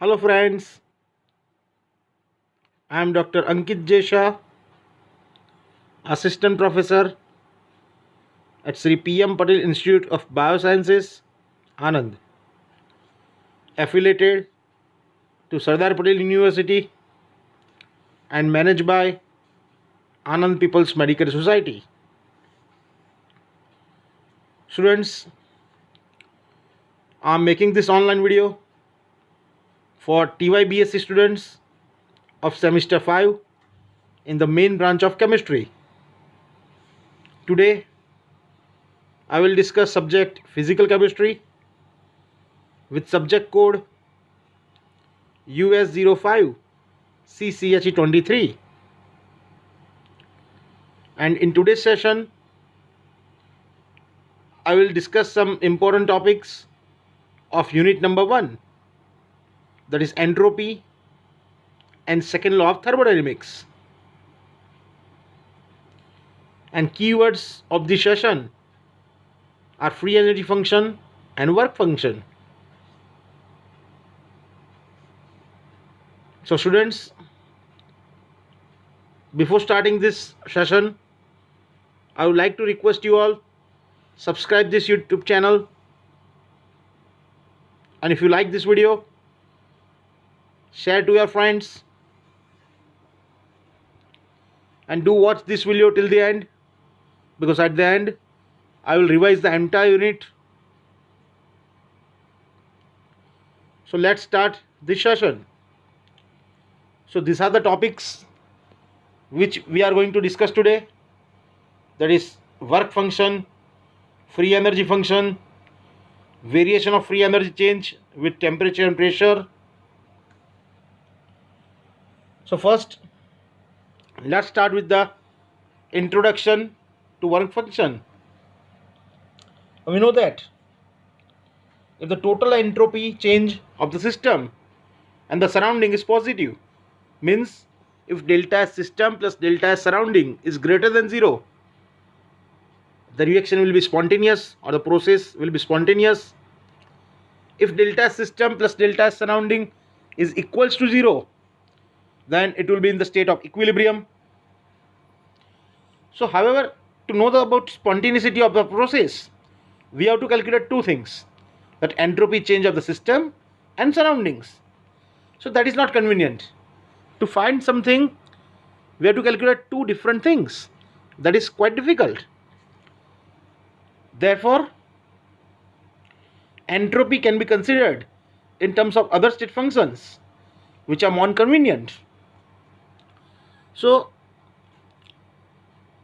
Hello, friends. I am Dr. Ankit Jesha, Assistant Professor at Sri P.M. Patel Institute of Biosciences, Anand, affiliated to Sardar Patel University and managed by Anand People's Medical Society. Students, I am making this online video for TYBSc students of semester 5 in the main branch of chemistry. Today, I will discuss subject physical chemistry with subject code US05 CCHE23. And in today's session, I will discuss some important topics of unit number 1, that is entropy and second law of thermodynamics. And keywords of the session are free energy function and work function. So students, before starting this session, I would like to request you all subscribe this YouTube channel, and if you like this video, share to your friends, and do watch this video till the end, because at the end I will revise the entire unit. So let's start this session. So these are the topics which we are going to discuss today, that is work function, free energy function, variation of free energy change with temperature and pressure. So first, let's start with the introduction to work function. We know that if the total entropy change of the system and the surrounding is positive, means if delta S system plus delta S surrounding is greater than 0, the reaction will be spontaneous or the process will be spontaneous. If delta S system plus delta S surrounding is equals to 0, then it will be in the state of equilibrium. So however, to know about spontaneity of the process, we have to calculate two things, that entropy change of the system and surroundings. So that is not convenient. To find something, we have to calculate two different things. That is quite difficult. Therefore, entropy can be considered in terms of other state functions which are more convenient. So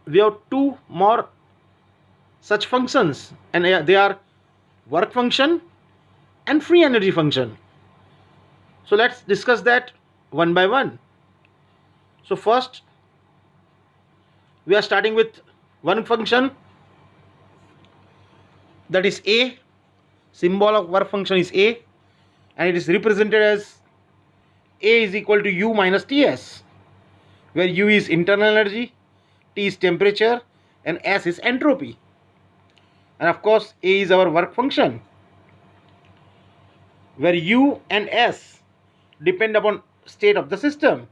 we have two more such functions, and they are work function and free energy function. So let's discuss that one by one. So first, we are starting with work function, that is A. Symbol of work function is A, and it is represented as A is equal to U minus Ts, where U is internal energy, T is temperature, and S is entropy. And of course, A is our work function, where U and S depend upon state of the system,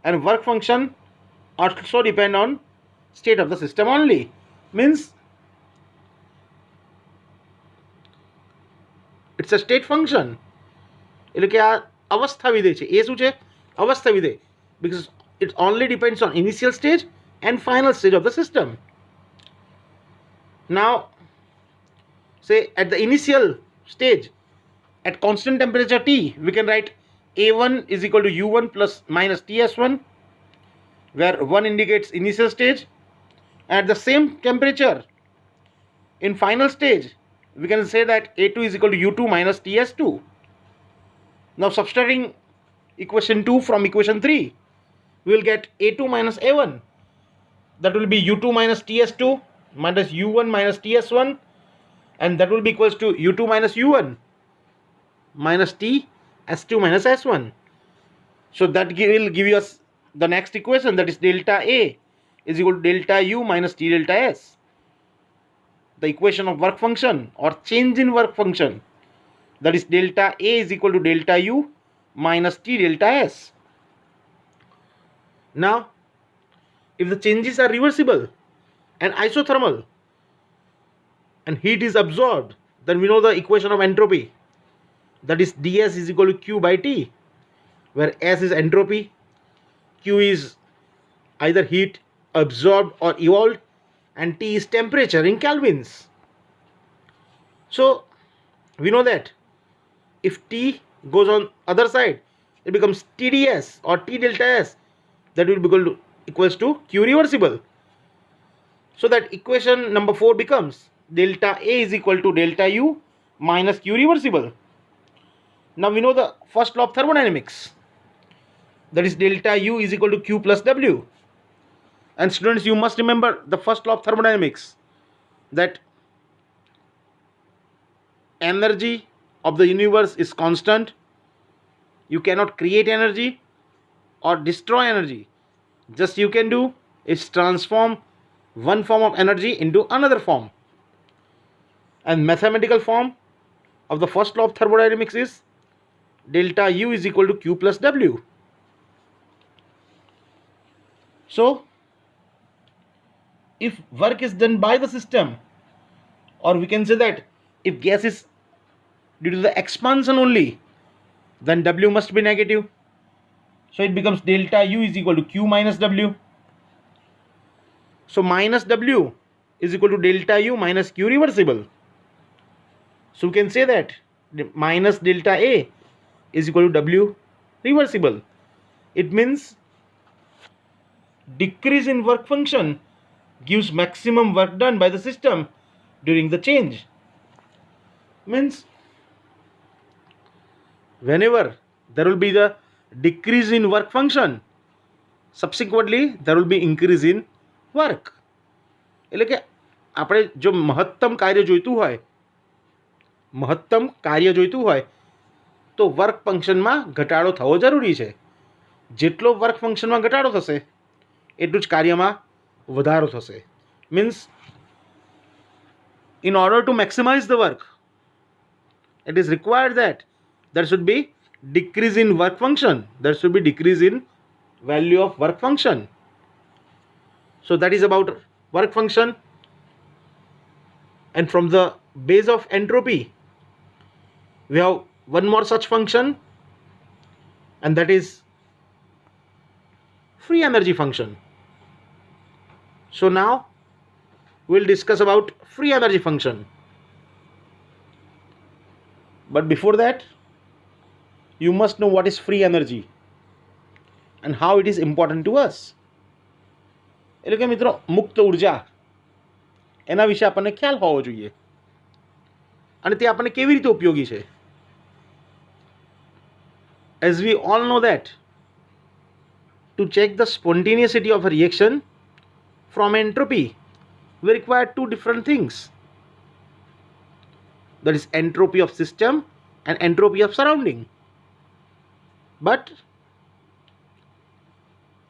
and work function also depend on state of the system only. Means it's a state function. એટલે કે આ અવસ્થા વિધેય છે. એ શું છે? અવસ્થા વિધેય, because it only depends on initial stage and final stage of the system. Now, say at the initial stage, at constant temperature T, we can write A1 is equal to U1 plus minus TS1, where 1 indicates initial stage. At the same temperature, in final stage, we can say that A2 is equal to U2 minus TS2. Now substituting equation 2 from equation 3, we will get A2 minus A1. That will be U2 minus TS2 minus U1 minus TS1, and that will be equals to U2 minus U1 minus T S2 minus S1. So that will give us the next equation, that is delta A is equal to delta U minus T delta S. The equation of work function or change in work function, that is delta A is equal to delta U minus T delta S. Now, if the changes are reversible and isothermal and heat is absorbed, then we know the equation of entropy, that is ds is equal to q by T, where S is entropy, Q is either heat absorbed or evolved, and T is temperature in kelvins. So we know that if T goes on other side, it becomes TdS or T delta S, that will be equals to Q reversible. So that equation number 4 becomes delta A is equal to delta U minus Q reversible. Now we know the first law of thermodynamics, that is delta U is equal to Q plus W. And students, you must remember the first law of thermodynamics, that energy of the universe is constant. You cannot create energy or destroy energy. Just you can do is transform one form of energy into another form. And mathematical form of the first law of thermodynamics is delta U is equal to Q plus W. So if work is done by the system, or we can say that if gas is due to the expansion only, then W must be negative. So it becomes delta U is equal to Q minus W. So minus W is equal to delta U minus Q reversible. So we can say that minus delta A is equal to W reversible. It means decrease in work function gives maximum work done by the system during the change. Means whenever there will be the decrease in work function, subsequently there will be increase in work. એટલે કે આપણે જો મહત્તમ કાર્ય જોઈતું હોય તો work ફંક્શનમાં ઘટાડો થવો જરૂરી છે. જેટલો વર્ક ફંક્શનમાં ઘટાડો થશે એટલું જ કાર્યમાં વધારો થશે. Means in order to maximize the work, it is required that there should be decrease in work function, there should be decrease in value of work function. So that is about work function. And from the base of entropy, we have one more such function, and that is free energy function. So now we'll discuss about free energy function. But before that, you must know what is free energy and how it is important to us. એટલે કે મિત્રો મુક્ત ઉર્જા એના વિશે આપણને ખ્યાલ હોવો જોઈએ અને તે આપણને કેવી રીતે ઉપયોગી છે. As we all know that to check the spontaneity of a reaction from entropy, we require two different things, that is entropy of system and entropy of surrounding. But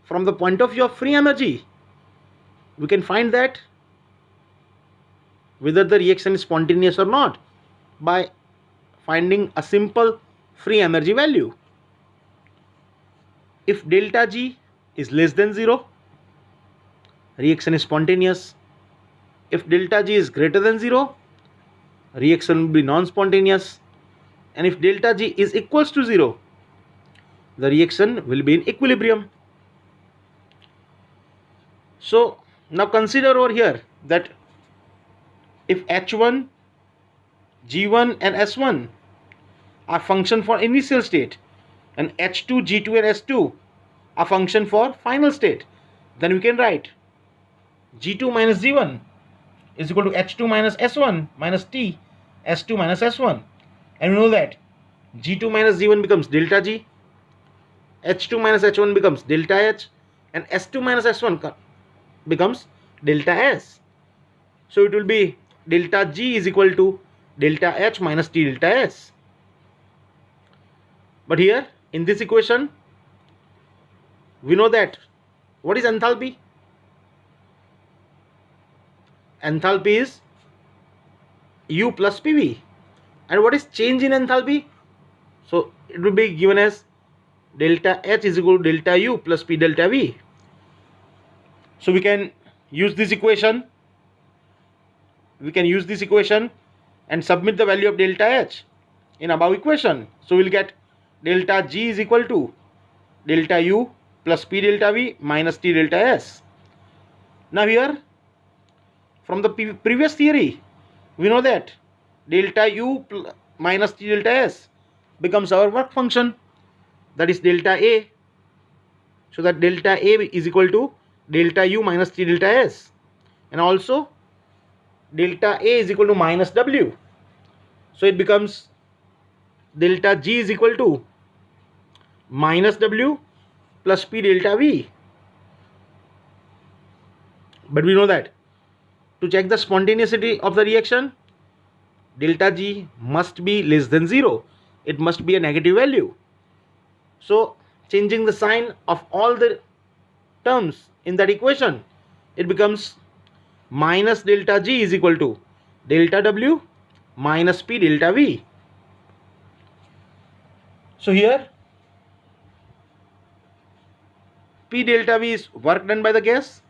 from the point of view of free energy, we can find that whether the reaction is spontaneous or not by finding a simple free energy value. If delta G is less than 0, reaction is spontaneous. If delta G is greater than 0, reaction will be non-spontaneous. And if delta G is equals to 0, the reaction will be in equilibrium. So now consider over here that if H1, G1 and S1 are function for initial state, and H2, G2 and S2 are function for final state, then we can write G2 minus G1 is equal to H2 minus S1 minus T S2 minus S1. And we know that G2 minus G1 becomes delta G, H2 minus H1 becomes delta H, and S2 minus S1 becomes delta S. So it will be delta G is equal to delta H minus T delta S. But here in this equation, we know that what is enthalpy? Enthalpy is U plus PV. And what is change in enthalpy? So it will be given as delta H is equal to delta U plus P delta V. So we can use this equation. And submit the value of delta H in above equation. So we'll get delta G is equal to delta U plus P delta V minus T delta S. Now here, from the previous theory, we know that delta U minus T delta S becomes our work function, that is delta A. So that delta A is equal to delta U minus T delta S, and also delta A is equal to minus W. So it becomes delta G is equal to minus W plus P delta V. But we know that to check the spontaneity of the reaction, delta G must be less than 0. It must be a negative value. So changing the sign of all the terms in that equation, it becomes minus delta G is equal to delta W minus P delta V. So here P delta V is work done by the gas.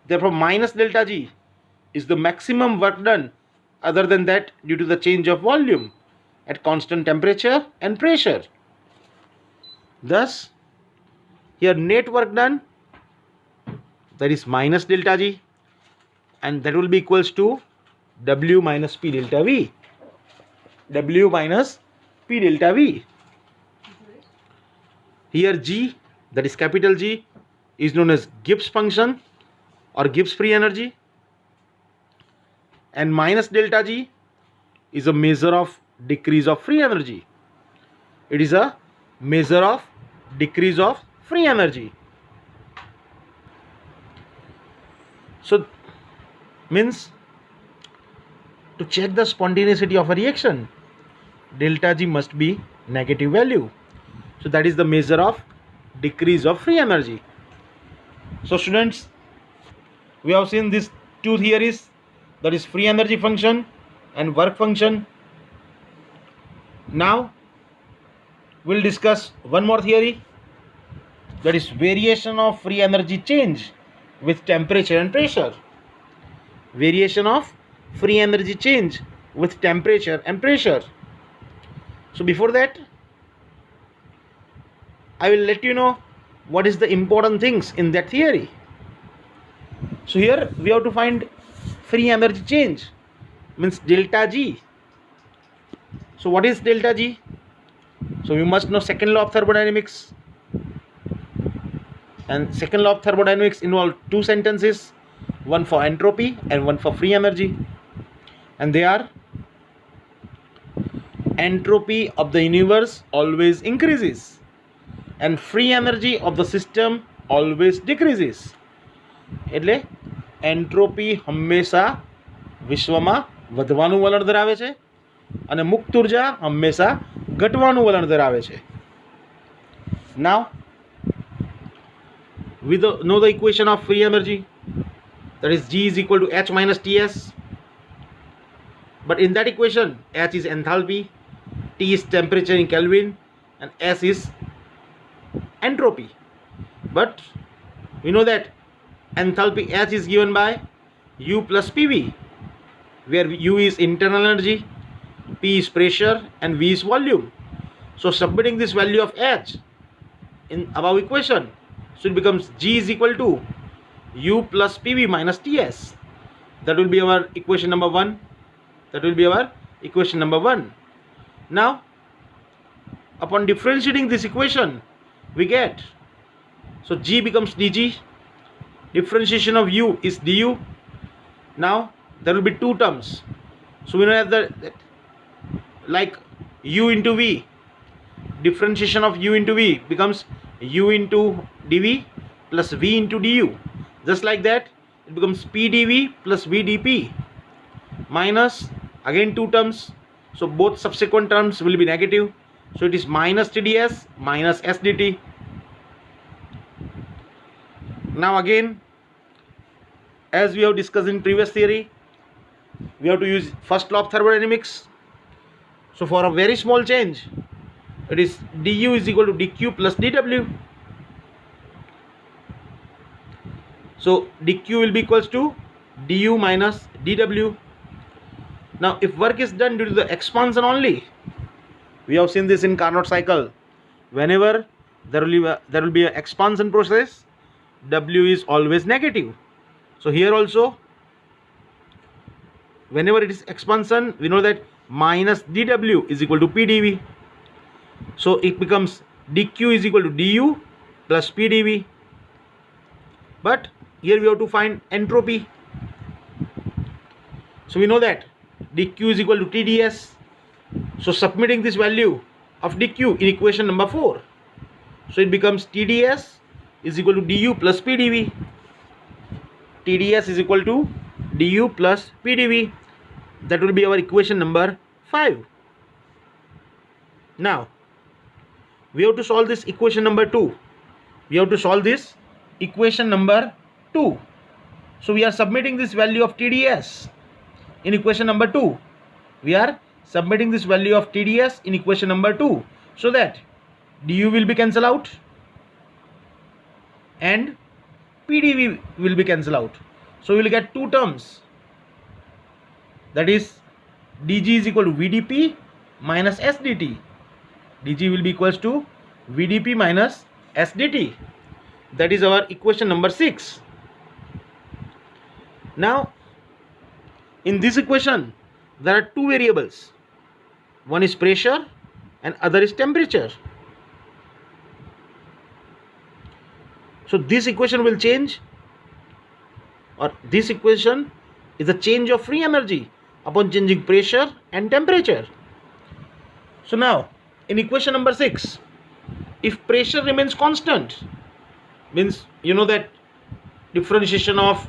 Therefore minus delta G is the maximum work done other than that due to the change of volume at constant temperature and pressure. Thus here net work done, that is minus delta G, and that will be equals to W minus P delta V. W minus P delta V. Here G, that is capital G, is known as Gibbs function or Gibbs free energy, and minus delta G is a measure of decrease of free energy. It is a measure of decrease of free energy. So means to check the spontaneity of a reaction, delta G must be negative value. So that is the measure of decrease of free energy. So students, we have seen these two theories, that is free energy function and work function. Now we'll discuss one more theory, that is variation of free energy change with temperature and pressure. Variation of free energy change with temperature and pressure. So before that, I will let you know what is the important things in that theory. So here we have to find free energy change, means delta G. So what is delta G? So we must know second law of thermodynamics, and second law of thermodynamics involve two sentences, one for entropy and one for free energy, and they are: entropy of the universe always increases and free energy of the system always decreases. એટલે entropy હંમેશા વિશ્વમાં વધવાનું વલણ ધરાવે છે અને મુક્ત ઉર્જા હંમેશા ઘટવાનું વલણ ધરાવે છે. Now we know the equation of free energy, that is G is equal to H minus Ts. But in that equation, H is enthalpy, T is temperature in Kelvin, and S is entropy. But we know that enthalpy H is given by U plus PV, where U is internal energy, P is pressure, and V is volume. So submitting this value of H in above equation, so it becomes G is equal to U plus PV minus Ts. That will be our equation number 1. Now upon differentiating this equation, we get, so G becomes dG, differentiation of U is du. Now there will be two terms. So we know that like U into V, differentiation of U into V becomes U into dV plus V into du. Just like that, it becomes P dV plus V dP minus again two terms. So both subsequent terms will be negative. So it is minus TdS minus SdT. Now again, as we have discussed in previous theory, we have to use first law of thermodynamics. So for a very small change, it is du is equal to dq plus dw. So dq will be equals to du minus dw. Now if work is done due to the expansion only, we have seen this in Carnot cycle, whenever there will be an expansion process, w is always negative. So here also, whenever it is expansion, we know that minus dw is equal to pdv. So it becomes dq is equal to du plus pdv. But here we have to find entropy. So we know that dq is equal to tds. So submitting this value of dq in equation number 4. So it becomes tds is equal to du plus pdv. tds is equal to du plus pdv. That will be our equation number 5. Now we have to solve this equation number 2. We have to solve this equation number 2. So we are submitting this value of TDS in equation number 2. We are submitting this value of TDS in equation number 2, so that du will be cancelled out and pdv will be cancelled out. So we will get two terms, that is dg is equal to vdp minus sdt. dg will be equals to vdp minus sdt. That is our equation number 6. Now in this equation there are two variables. One is pressure and other is temperature. So this equation will change, or this equation is a change of free energy upon changing pressure and temperature. So now in equation number 6, if pressure remains constant, means you know that differentiation of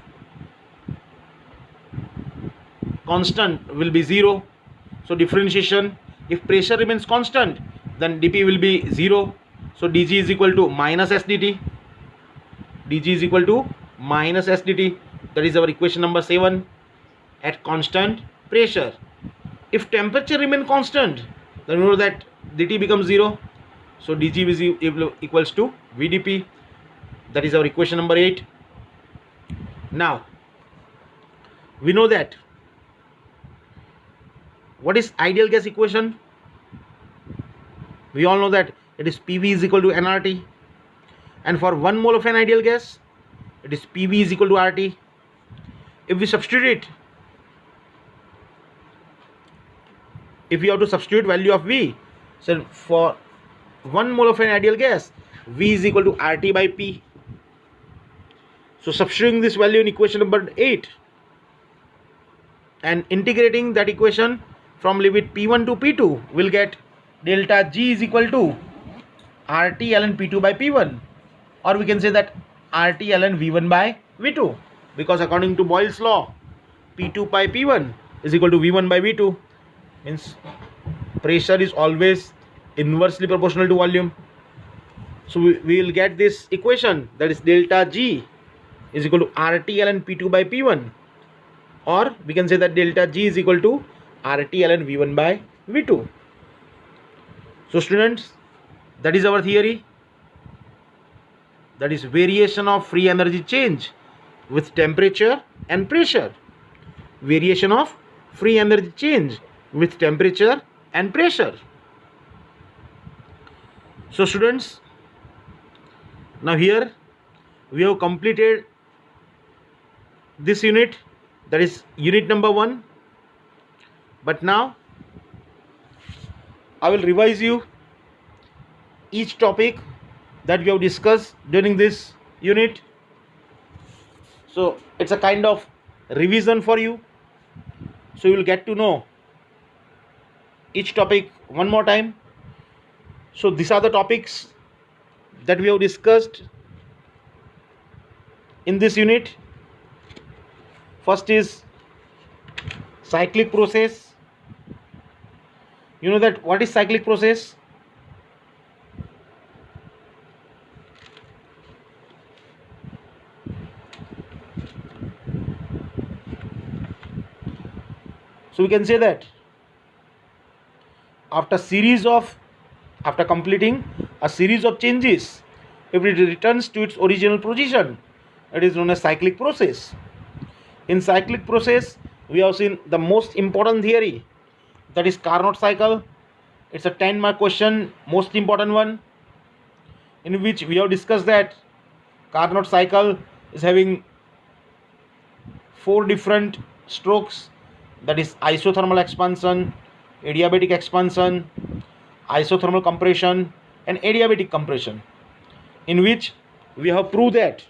constant will be 0. So differentiation, if pressure remains constant, then dp will be 0. So dg is equal to minus sdt. dg is equal to minus sdt. That is our equation number 7 at constant pressure. If temperature remain constant, then we know that dt becomes 0. So dg is equals to vdp. That is our equation number 8. Now we know that what is ideal gas equation? We all know that it is PV is equal to nRT, and for 1 mole of an ideal gas, it is PV is equal to RT. If we substitute it, if we have to substitute value of V, so for 1 mole of an ideal gas, V is equal to RT by P. So substituting this value in equation number 8 and integrating that equation from limit P1 to P2, will get delta G is equal to RT ln P2 by P1, or we can say that RT ln V1 by V2, because according to Boyle's law, P2 by P1 is equal to V1 by V2, means pressure is always inversely proportional to volume. So we will get this equation, that is delta G is equal to RT ln P2 by P1, or we can say that delta G is equal to RT ln V1 by V2. So students, that is our theory, that is variation of free energy change with temperature and pressure. Variation of free energy change with temperature and pressure. So students, now here we have completed this unit, that is unit number 1. But now I will revise you each topic that we have discussed during this unit. So it's a kind of revision for you, so you will get to know each topic one more time. So these are the topics that we have discussed in this unit. First is cyclic process. You know that what is cyclic process? So we can say that after series of after completing a series of changes, if it returns to its original position, it is known as cyclic process. In cyclic process, we have seen the most important theory, that is Carnot cycle. It's a 10-mark question, most important one, in which we have discussed that Carnot cycle is having 4 different strokes, that is isothermal expansion, adiabatic expansion, isothermal compression, and adiabatic compression, in which we have proved that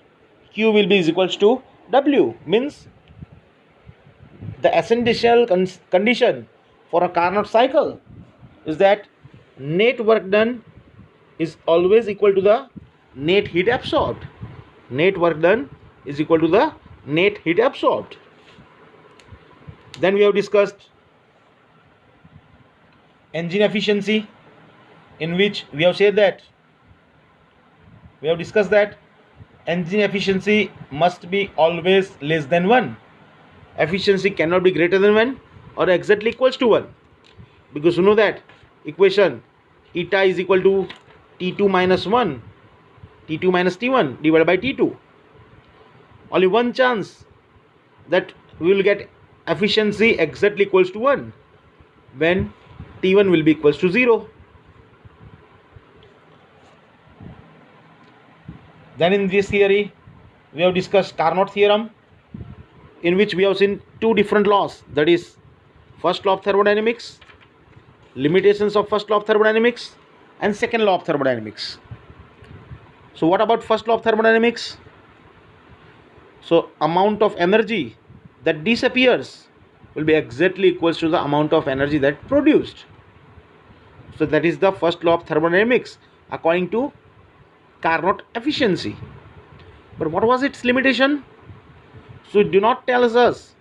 Q will be is equals to W. Means the essential condition for a Carnot cycle is that net work done is always equal to the net heat absorbed. Net work done is equal to the net heat absorbed. Then we have discussed engine efficiency, in which we have said that we have discussed that engine efficiency must be always less than 1. Efficiency cannot be greater than 1 or exactly equals to 1, because you know that equation eta is equal to T2 minus 1, T2 minus T1 divided by T2. Only one chance that we will get efficiency exactly equals to 1, when T1 will be equals to 0. Then in this theory, we have discussed Carnot theorem, in which we have seen 2 different laws, that is first law of thermodynamics, limitations of first law of thermodynamics, and second law of thermodynamics. So what about first law of thermodynamics? So amount of energy that disappears will be exactly equals to the amount of energy that produced. So that is the first law of thermodynamics according to Carnot efficiency. But what was its limitation? So it do not tell us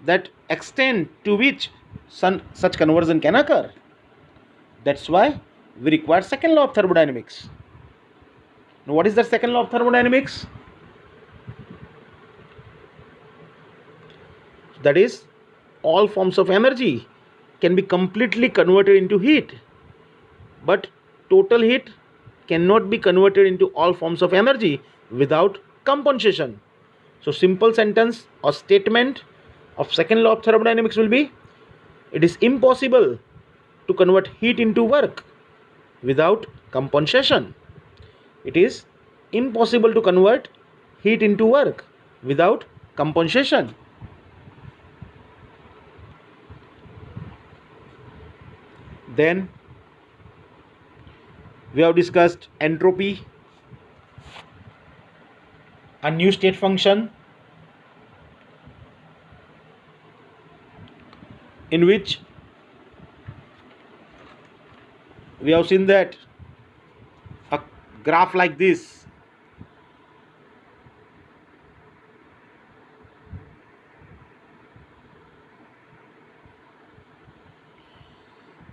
that extent to which such conversion can occur. That's why we require second law of thermodynamics. Now what is the second law of thermodynamics? That is, all forms of energy can be completely converted into heat, but total heat cannot be converted into all forms of energy without compensation. So simple sentence or statement of second law of thermodynamics will be, it is impossible to convert heat into work without compensation. It is impossible to convert heat into work without compensation. Then we have discussed entropy, a new state function, in which we have seen that a graph like this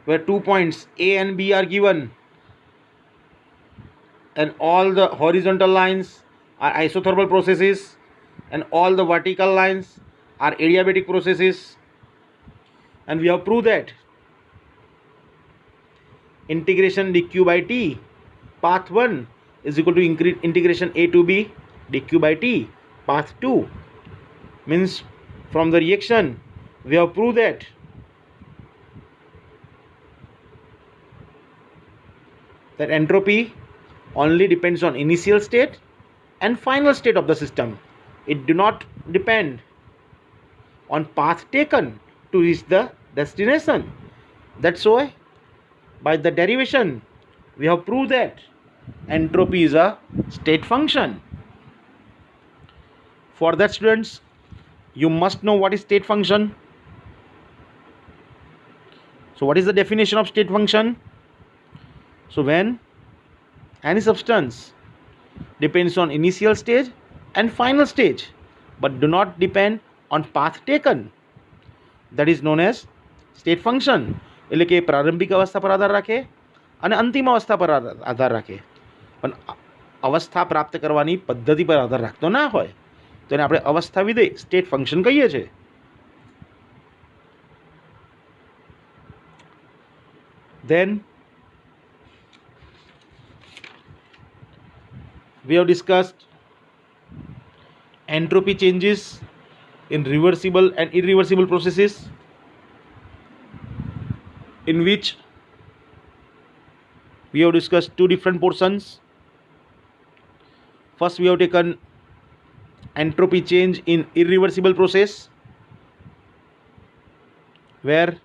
where 2 points A and B are given, and all the horizontal lines are isothermal processes and all the vertical lines are adiabatic processes, and we have proved that integration dq by t path 1 is equal to integration a to b dq by t path 2. Means from the reaction we have proved that entropy only depends on initial state and final state of the system. It do not depend on path taken to reach the destination. That's why by the derivation we have proved that entropy is a state function. For that, students, you must know what is state function. So what is the definition of state function? So when any substance depends on initial stage and final stage but do not depend on path taken, that is known as state function. એટલે કે પ્રારંભિક અવસ્થા પર આધાર રાખે અને અંતિમ અવસ્થા પર આધાર રાખે, પણ અવસ્થા પ્રાપ્ત કરવાની પદ્ધતિ પર આધાર રાખતો ના હોય, તો એને આપણે અવસ્થા વિધેય સ્ટેટ ફંક્શન કહીએ છીએ. Then We have discussed entropy changes in reversible and irreversible processes, in which we have discussed two different portions. First, we have taken entropy change in irreversible process, where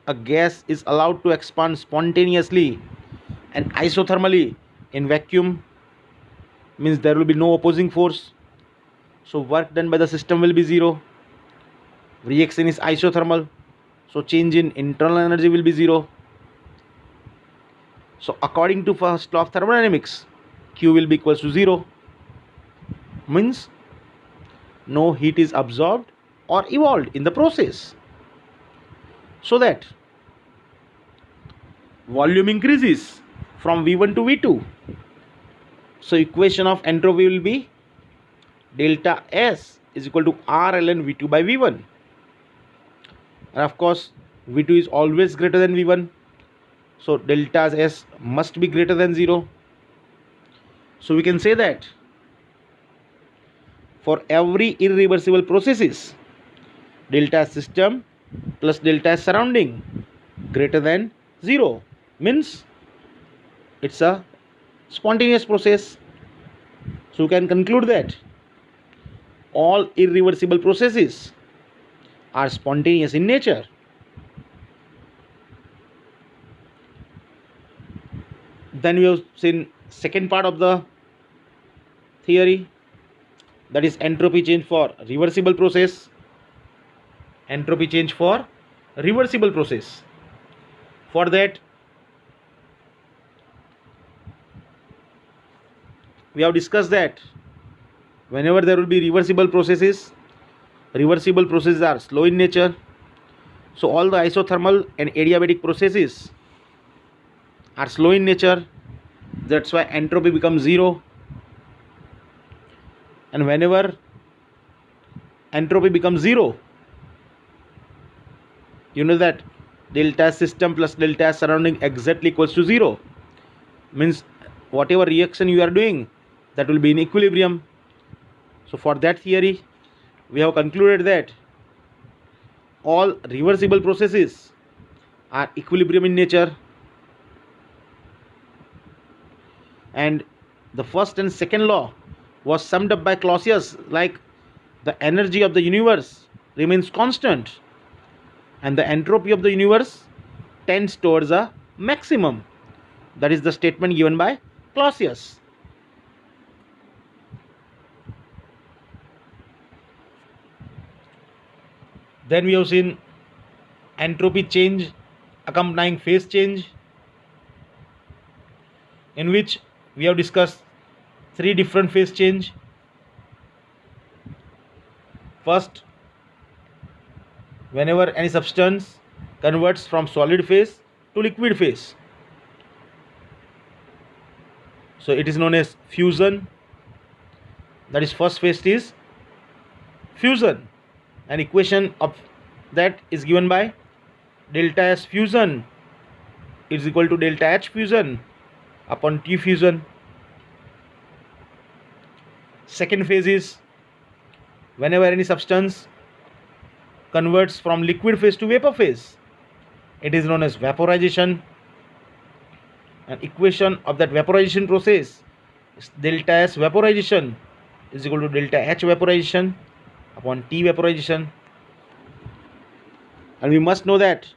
a gas is allowed to expand spontaneously and isothermally in vacuum, means there will be no opposing force, so work done by the system will be zero. Reaction is isothermal, so change in internal energy will be zero. So according to first law of thermodynamics, Q will be equals to 0, means no heat is absorbed or evolved in the process, so that volume increases from V1 to V2. So equation of entropy will be delta S is equal to R ln V2 by V1, and of course V2 is always greater than V1, so delta S must be greater than 0. So we can say that for every irreversible processes, delta system plus delta surrounding greater than 0, means it's a spontaneous process. So you can conclude that all irreversible processes are spontaneous in nature. Then we have seen second part of the theory, that is entropy change for reversible process. Entropy change for reversible process. For that, we have discussed that whenever there will be reversible processes are slow in nature. So all the isothermal and adiabatic processes are slow in nature. That's why entropy becomes 0. And whenever entropy becomes 0, you know that delta system plus delta surrounding exactly equals to 0, means whatever reaction you are doing, that will be in equilibrium. So for that theory, we have concluded that all reversible processes are equilibrium in nature, and the first and second law was summed up by Clausius like the energy of the universe remains constant and the entropy of the universe tends towards a maximum. That is the statement given by Clausius. Then we have seen entropy change accompanying phase change, in which we have discussed three different phase change. First, whenever any substance converts from solid phase to liquid phase, so it is known as fusion. That is, first phase is fusion, and equation of that is given by delta S fusion is equal to delta H fusion upon T fusion. Second phase is whenever any substance converts from liquid phase to vapor phase, it is known as vaporization, and equation of that vaporization process is delta S vaporization is equal to delta H vaporization upon T vaporization. And we must know that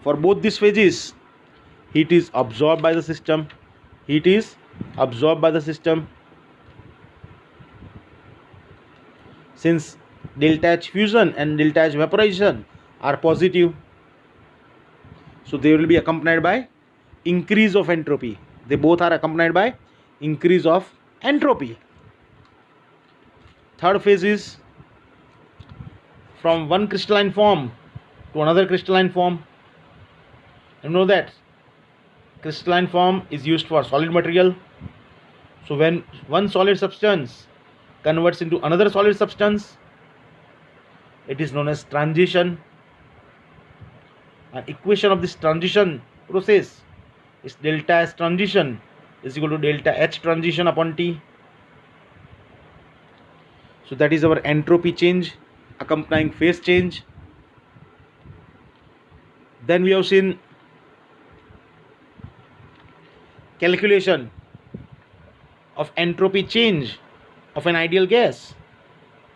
for both these phases, heat is absorbed by the system. Since delta H fusion and delta H vaporization are positive, so they will be accompanied by increase of entropy. They both are accompanied by increase of entropy. Third phase is from one crystalline form to another crystalline form. You know that crystalline form is used for solid material. So when one solid substance converts into another solid substance, it is known as transition. An equation of this transition process is delta S transition is equal to delta H transition upon T. So that is our entropy change accompanying phase change. Then we have seen calculation of entropy change of an ideal gas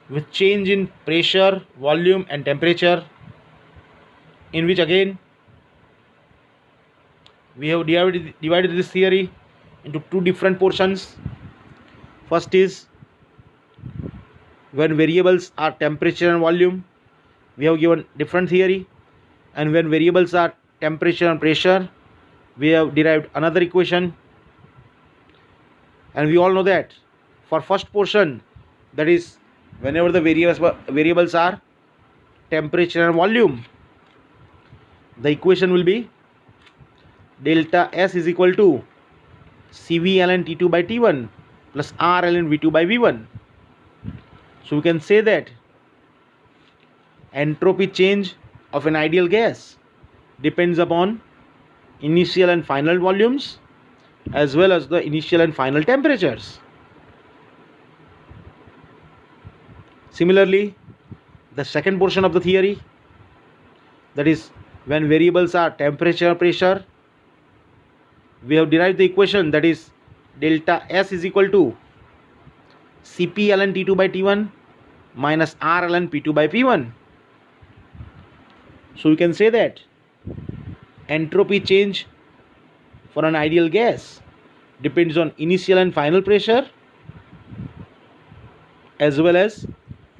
with change in pressure, volume and temperature, in which again we have divided this theory into two different portions. First is when variables are temperature and volume, we have given different theory, and when variables are temperature and pressure, we have derived another equation. And we all know that for first portion, that is whenever the variables are temperature and volume, the equation will be delta S is equal to CV ln T2 by T1 plus R ln V2 by V1. So we can say that entropy change of an ideal gas depends upon initial and final volumes as well as the initial and final temperatures. Similarly, the second portion of the theory, that is when variables are temperature and pressure, we have derived the equation, that is delta S is equal to Cp ln T2 by T1 minus R ln P2 by P1. So we can say that entropy change for an ideal gas depends on initial and final pressure as well as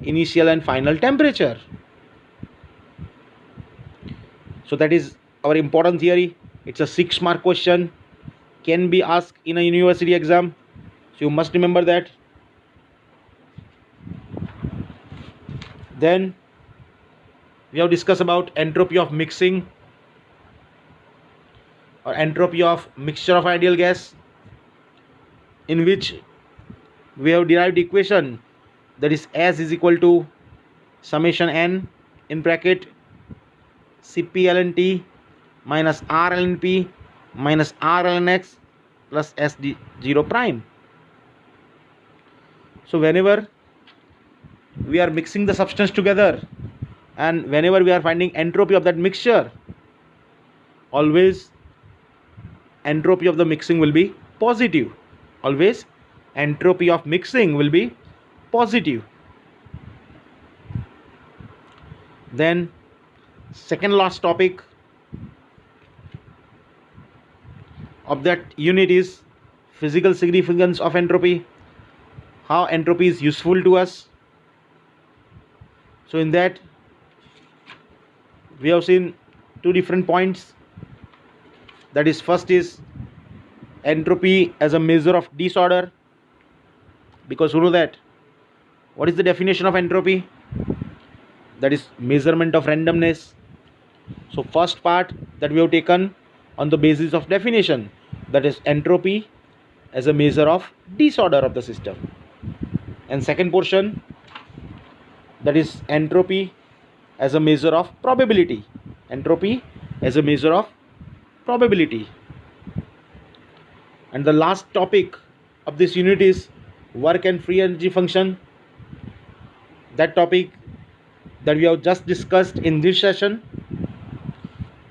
initial and final temperature. So that is our important theory. It's a 6-mark question, can be asked in a university exam, so you must remember that. Then we have discussed about entropy of mixing or entropy of mixture of ideal gas, in which we have derived equation, that is S is equal to summation n in bracket Cp ln T minus R ln P minus R ln X plus SD0 prime. So whenever we are mixing the substance together and whenever we are finding entropy of that mixture, always entropy of the mixing will be positive. Always entropy of mixing will be positive. Then second last topic of that unit is physical significance of entropy, how entropy is useful to us. So in that we have seen two different points, that is first is entropy as a measure of disorder, because you know that what is the definition of entropy, that is measurement of randomness. So first part that we have taken on the basis of definition, that is entropy as a measure of disorder of the system, and second portion, that is entropy as a measure of probability. Entropy as a measure of probability. And the last topic of this unit is work and free energy function, that topic that we have just discussed in this session.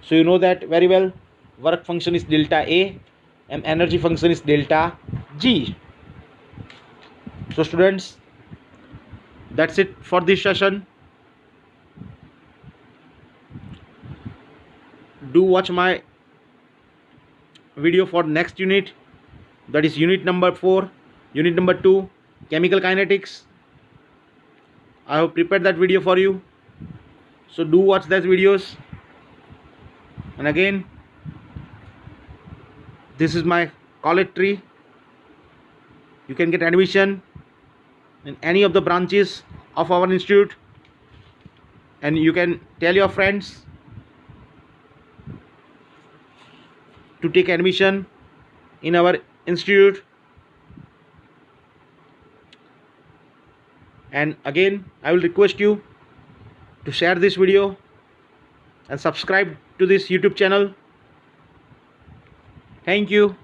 So you know that very well, work function is delta A and energy function is delta G. So students, that's it for this session. Do watch my video for next unit, that is unit number 4, unit number 2, chemical kinetics. I have prepared that video for you, so do watch those videos. And again, this is my college tree. You can get admission in any of the branches of our institute, and you can tell your friends to take admission in our institute. And again, I will request you to share this video and subscribe to this YouTube channel. Thank you.